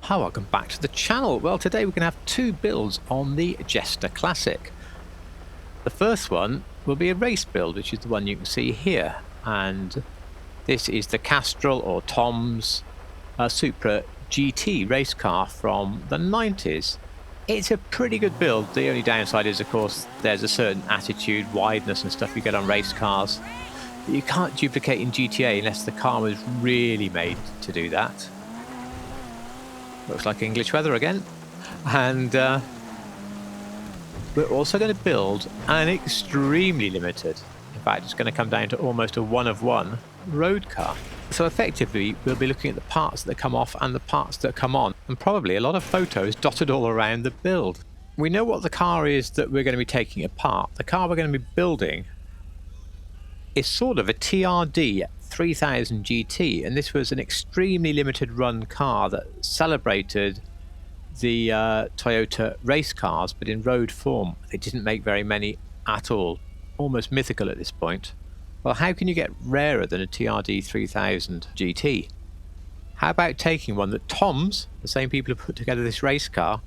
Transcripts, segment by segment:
Hi, welcome back to the channel. Well, today we're going to have two builds on the Jester Classic. The first one will be a race build, which is the one you can see here, and this is the Castrol or TOMS Supra GT race car from the 90s. It's a pretty good build. The only downside is, of course, there's a certain attitude, wideness and stuff you get on race cars that you can't duplicate in GTA unless the car was really made to do that. Looks like English weather again. And we're also going to build an extremely limited, in fact it's going to come down to almost a one-of-one road car. So effectively we'll be looking at the parts that come off and the parts that come on, and probably a lot of photos dotted all around the build. We know what the car is that we're going to be taking apart. The car we're going to be building is sort of a TRD 3000 GT, and this was an extremely limited run car that celebrated the Toyota race cars, but in road form. They didn't make very many at all, almost mythical at this point. Well, how can you get rarer than a TRD 3000 GT? How about taking one that TOMS, the same people who put together this race car,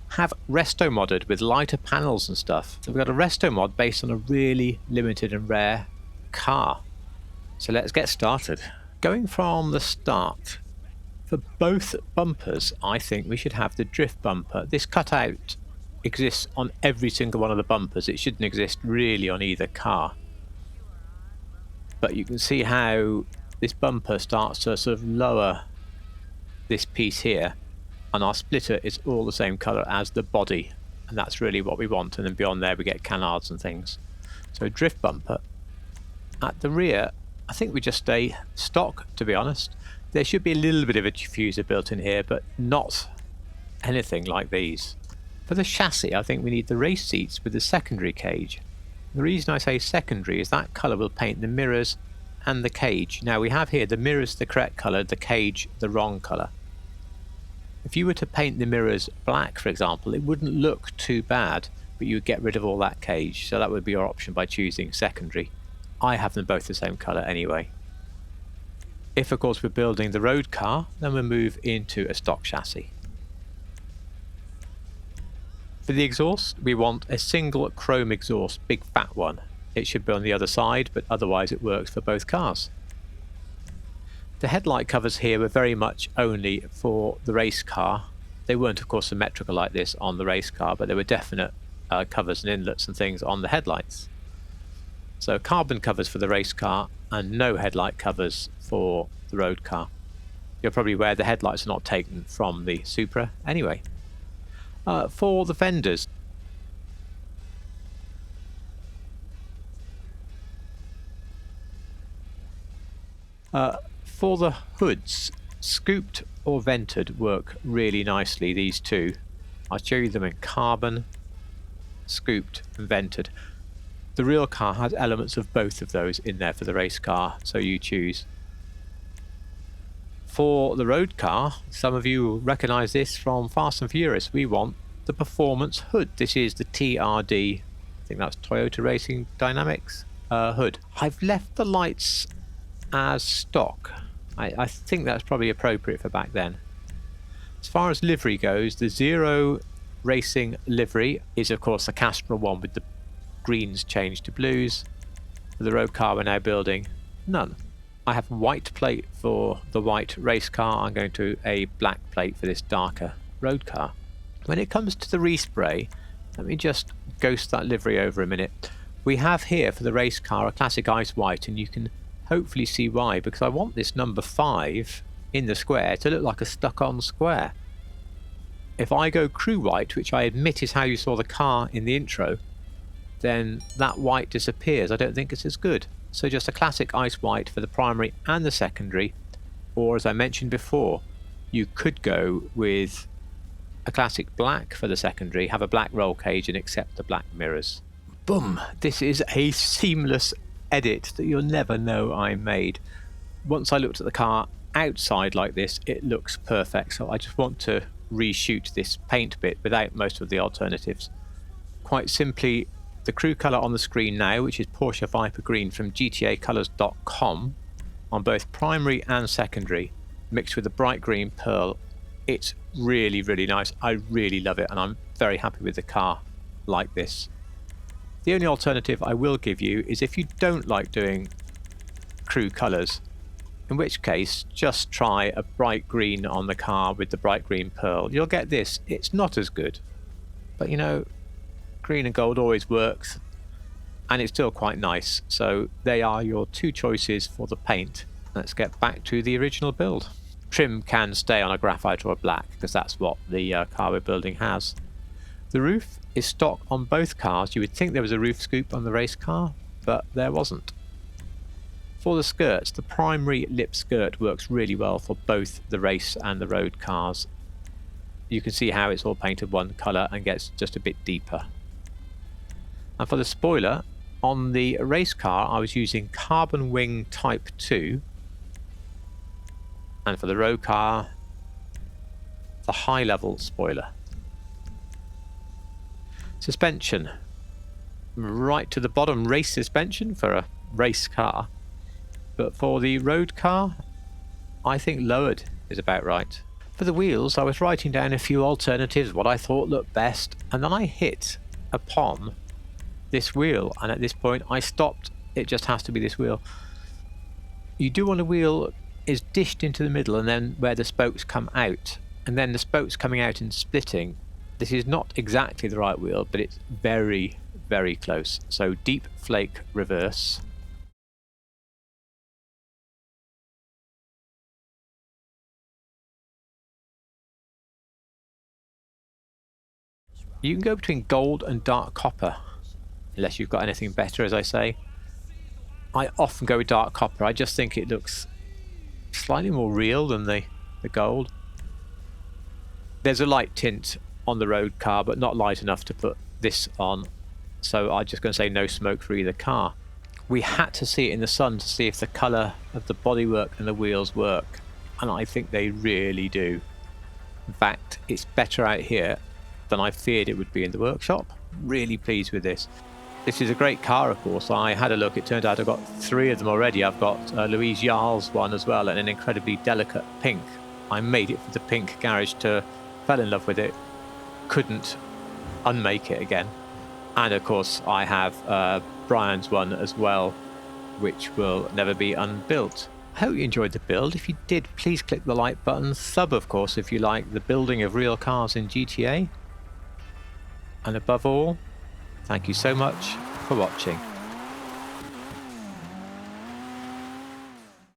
have resto-modded with lighter panels and stuff. So we've got a resto mod based on a really limited and rare car. So let's get started. Going from the start, for both bumpers I think we should have the drift bumper. This cutout exists on every single one of the bumpers. It shouldn't exist really on either car, but you can see how this bumper starts to sort of lower this piece here, and our splitter is all the same colour as the body, and that's really what we want. And then beyond there we get canards and things. So drift bumper. At the rear, I think we just stay stock, to be honest. There should be a little bit of a diffuser built in here, but not anything like these. For the chassis, I think we need the race seats with the secondary cage. The reason I say secondary is that colour will paint the mirrors and the cage. Now we have here the mirrors the correct colour, the cage the wrong colour. If you were to paint the mirrors black, for example, it wouldn't look too bad, but you would get rid of all that cage. So that would be your option by choosing secondary. I have them both the same colour anyway. If of course we're building the road car, then we'll move into a stock chassis. For the exhaust, we want a single chrome exhaust, big fat one. It should be on the other side, but otherwise it works for both cars. The headlight covers here were very much only for the race car. They weren't of course symmetrical like this on the race car, but there were definite covers and inlets and things on the headlights. So carbon covers for the race car and no headlight covers for the road car. You're probably aware the headlights are not taken from the Supra anyway. For the fenders, for the hoods, scooped or vented work really nicely, these two. I'll show you them in carbon, scooped and vented. The real car has elements of both of those in there for the race car, so you choose. For the road car, some of you will recognise this from Fast and Furious. We want the performance hood. This is the TRD, I think that's Toyota Racing Dynamics hood. I've left the lights as stock. I think that's probably appropriate for back then. As far as livery goes, the Zero Racing livery is of course the Castrol one with the greens changed to blues. For the road car we're now building, none. I have white plate for the white race car. I'm going to a black plate for this darker road car. When it comes to the respray, let me just ghost that livery over a minute. We have here for the race car a classic ice white, and you can hopefully see why, because I want this number 5 in the square to look like a stuck-on square. If I go crew white, which I admit is how you saw the car in the intro, then that white disappears. I don't think it's as good. So just a classic ice white for the primary and the secondary, or as I mentioned before, you could go with a classic black for the secondary, have a black roll cage and accept the black mirrors. Boom! This is a seamless edit that you'll never know I made. Once I looked at the car outside like this, it looks perfect, so I just want to reshoot this paint bit without most of the alternatives. Quite simply, the crew colour on the screen now, which is Porsche Viper Green from GTAcolours.com, on both primary and secondary, mixed with a bright green pearl It's really, really nice. I really love it, and I'm very happy with the car like this. The only alternative I will give you is if you don't like doing crew colours, in which case just try a bright green on the car with the bright green pearl. You'll get this. It's not as good, but you know, green and gold always works, and it's still quite nice. So they are your two choices for the paint. Let's get back to the original build. Trim can stay on a graphite or a black because that's what the car we're building has. The roof is stock on both cars. You would think there was a roof scoop on the race car, but there wasn't. For the skirts, the primary lip skirt works really well for both the race and the road cars. You can see how it's all painted one colour and gets just a bit deeper. And for the spoiler, on the race car I was using Carbon Wing Type 2, and for the road car, the high level spoiler. Suspension, right to the bottom, race suspension for a race car. But for the road car, I think lowered is about right. For the wheels, I was writing down a few alternatives, what I thought looked best, and then I hit upon this wheel, and at this point I stopped. It just has to be this wheel. You do want a wheel is dished into the middle and then where the spokes come out, and then the spokes coming out and splitting. This is not exactly the right wheel, but it's very, very close. So deep flake reverse. You can go between gold and dark copper, unless you've got anything better, as I say. I often go with dark copper. I just think it looks slightly more real than the gold. There's a light tint on the road car, but not light enough to put this on. So I'm just going to say no smoke for either car. We had to see it in the sun to see if the colour of the bodywork and the wheels work, and I think they really do. In fact, it's better out here than I feared it would be in the workshop. Really pleased with this. This is a great car, of course. I had a look. It turned out I've got 3 of them already. I've got Louise Jarl's one as well, and an incredibly delicate pink. I made it for the pink garage tour, fell in love with it, couldn't unmake it again. And of course I have Brian's one as well, which will never be unbuilt. I hope you enjoyed the build. If you did, please click the like button. Sub, of course, if you like the building of real cars in GTA. And above all, thank you so much for watching.